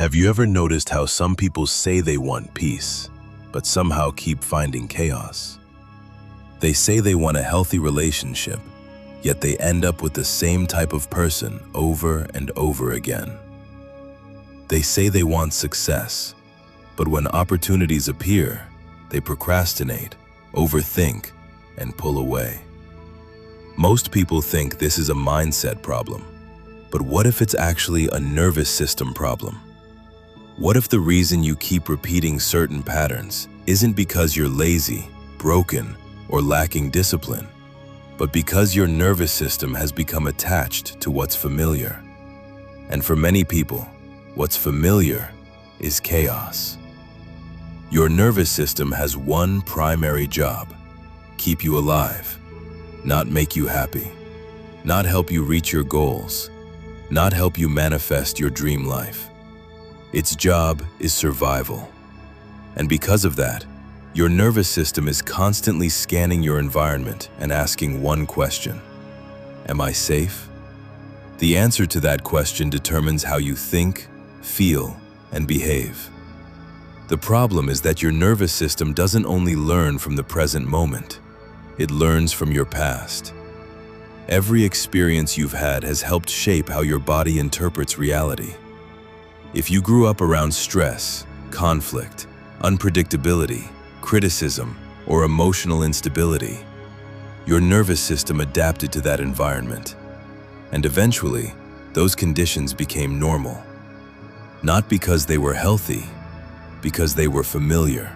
Have you ever noticed how some people say they want peace, but somehow keep finding chaos? They say they want a healthy relationship, yet they end up with the same type of person over and over again. They say they want success, but when opportunities appear, they procrastinate, overthink, and pull away. Most people think this is a mindset problem, but what if it's actually a nervous system problem? What if the reason you keep repeating certain patterns isn't because you're lazy, broken, or lacking discipline, but because your nervous system has become attached to what's familiar? And for many people, what's familiar is chaos. Your nervous system has one primary job: keep you alive, not make you happy, not help you reach your goals, not help you manifest your dream life. Its job is survival. And because of that, your nervous system is constantly scanning your environment and asking one question: am I safe? The answer to that question determines how you think, feel, and behave. The problem is that your nervous system doesn't only learn from the present moment, it learns from your past. Every experience you've had has helped shape how your body interprets reality. If you grew up around stress, conflict, unpredictability, criticism, or emotional instability, your nervous system adapted to that environment. And eventually, those conditions became normal. Not because they were healthy, because they were familiar.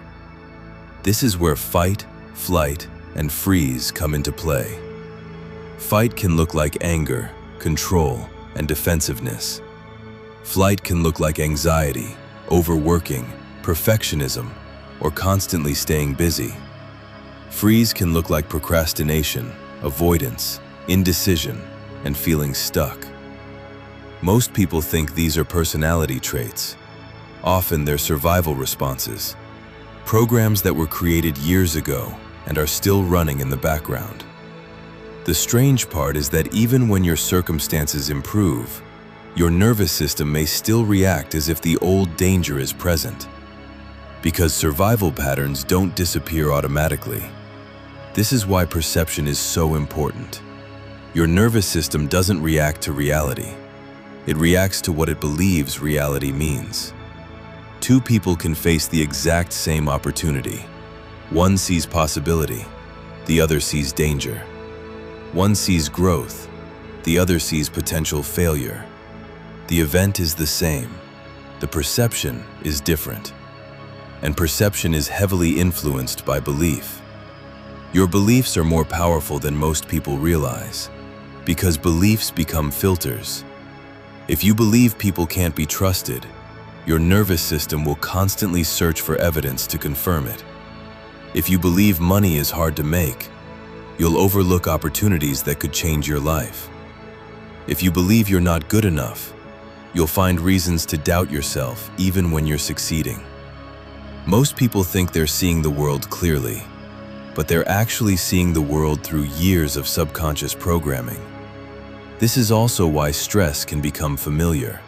This is where fight, flight, and freeze come into play. Fight can look like anger, control, and defensiveness. Flight can look like anxiety, overworking, perfectionism, or constantly staying busy. Freeze can look like procrastination, avoidance, indecision, and feeling stuck. Most people think these are personality traits. Often they're survival responses, programs that were created years ago and are still running in the background. The strange part is that even when your circumstances improve, your nervous system may still react as if the old danger is present. Because survival patterns don't disappear automatically. This is why perception is so important. Your nervous system doesn't react to reality. It reacts to what it believes reality means. Two people can face the exact same opportunity. One sees possibility, the other sees danger. One sees growth, the other sees potential failure. The event is the same. The perception is different. And perception is heavily influenced by belief. Your beliefs are more powerful than most people realize, because beliefs become filters. If you believe people can't be trusted, your nervous system will constantly search for evidence to confirm it. If you believe money is hard to make, you'll overlook opportunities that could change your life. If you believe you're not good enough, you'll find reasons to doubt yourself even when you're succeeding. Most people think they're seeing the world clearly, but they're actually seeing the world through years of subconscious programming. This is also why stress can become familiar.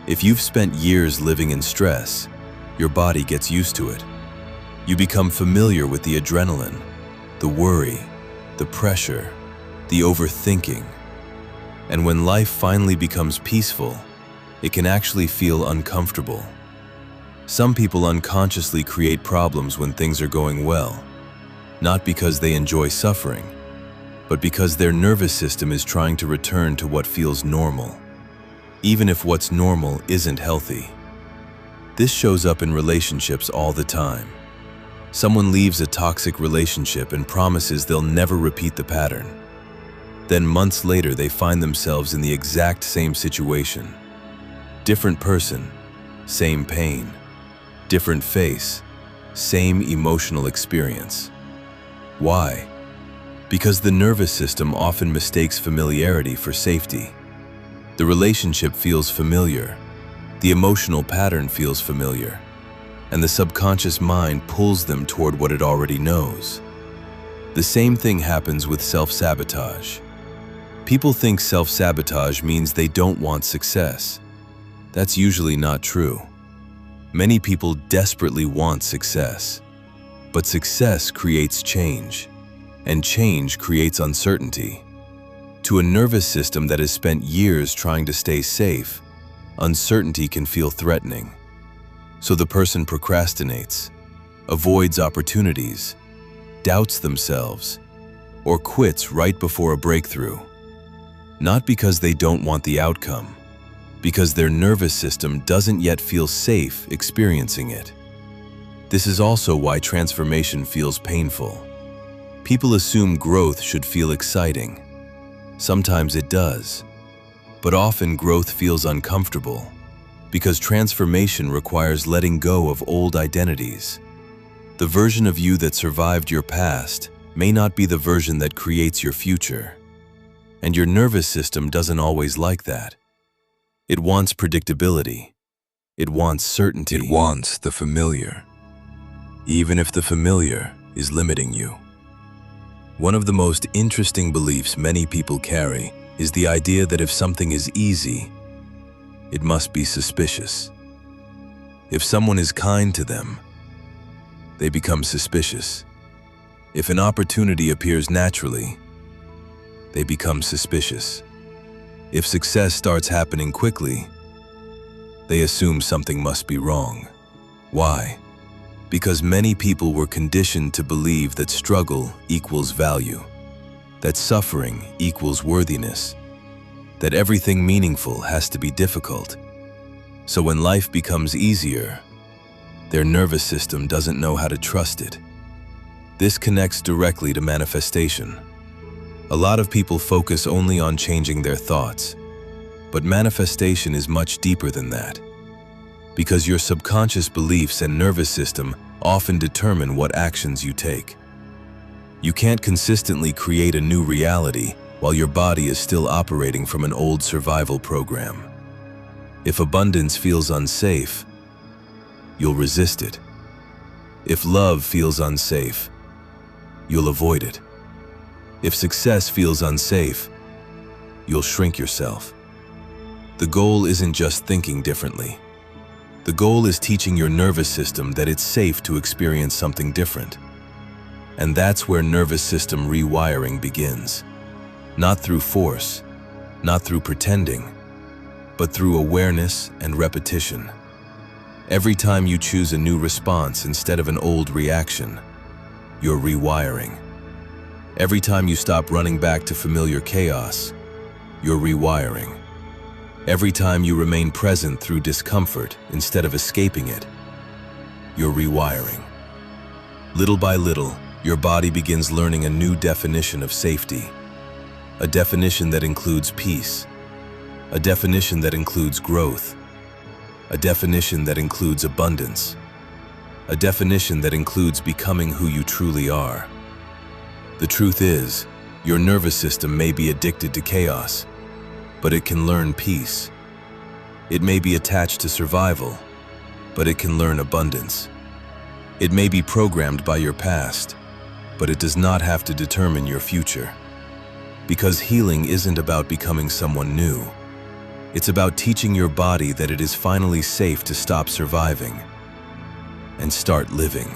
If you've spent years living in stress, your body gets used to it. You become familiar with the adrenaline, the worry, the pressure, the overthinking. And when life finally becomes peaceful, it can actually feel uncomfortable. Some people unconsciously create problems when things are going well, not because they enjoy suffering, but because their nervous system is trying to return to what feels normal, even if what's normal isn't healthy. This shows up in relationships all the time. Someone leaves a toxic relationship and promises they'll never repeat the pattern. Then months later, they find themselves in the exact same situation. Different person, same pain. Different face, same emotional experience. Why? Because the nervous system often mistakes familiarity for safety. The relationship feels familiar, the emotional pattern feels familiar, and the subconscious mind pulls them toward what it already knows. The same thing happens with self-sabotage. People think self-sabotage means they don't want success. That's usually not true. Many people desperately want success, but success creates change, and change creates uncertainty. To a nervous system that has spent years trying to stay safe, uncertainty can feel threatening. So the person procrastinates, avoids opportunities, doubts themselves, or quits right before a breakthrough. Not because they don't want the outcome, because their nervous system doesn't yet feel safe experiencing it. This is also why transformation feels painful. People assume growth should feel exciting. Sometimes it does, but often growth feels uncomfortable because transformation requires letting go of old identities. The version of you that survived your past may not be the version that creates your future. And your nervous system doesn't always like that. It wants predictability. It wants certainty. It wants the familiar, even if the familiar is limiting you. One of the most interesting beliefs many people carry is the idea that if something is easy, it must be suspicious. If someone is kind to them, they become suspicious. If an opportunity appears naturally, they become suspicious. If success starts happening quickly, they assume something must be wrong. Why? Because many people were conditioned to believe that struggle equals value, that suffering equals worthiness, that everything meaningful has to be difficult. So when life becomes easier, their nervous system doesn't know how to trust it. This connects directly to manifestation. A lot of people focus only on changing their thoughts, but manifestation is much deeper than that. Because your subconscious beliefs and nervous system often determine what actions you take. You can't consistently create a new reality while your body is still operating from an old survival program. If abundance feels unsafe, you'll resist it. If love feels unsafe, you'll avoid it. If success feels unsafe, you'll shrink yourself. The goal isn't just thinking differently. The goal is teaching your nervous system that it's safe to experience something different. And that's where nervous system rewiring begins. Not through force, not through pretending, but through awareness and repetition. Every time you choose a new response instead of an old reaction, you're rewiring. Every time you stop running back to familiar chaos, you're rewiring. Every time you remain present through discomfort instead of escaping it, you're rewiring. Little by little, your body begins learning a new definition of safety. A definition that includes peace. A definition that includes growth. A definition that includes abundance. A definition that includes becoming who you truly are. The truth is, your nervous system may be addicted to chaos, but it can learn peace. It may be attached to survival, but it can learn abundance. It may be programmed by your past, but it does not have to determine your future. Because healing isn't about becoming someone new. It's about teaching your body that it is finally safe to stop surviving and start living.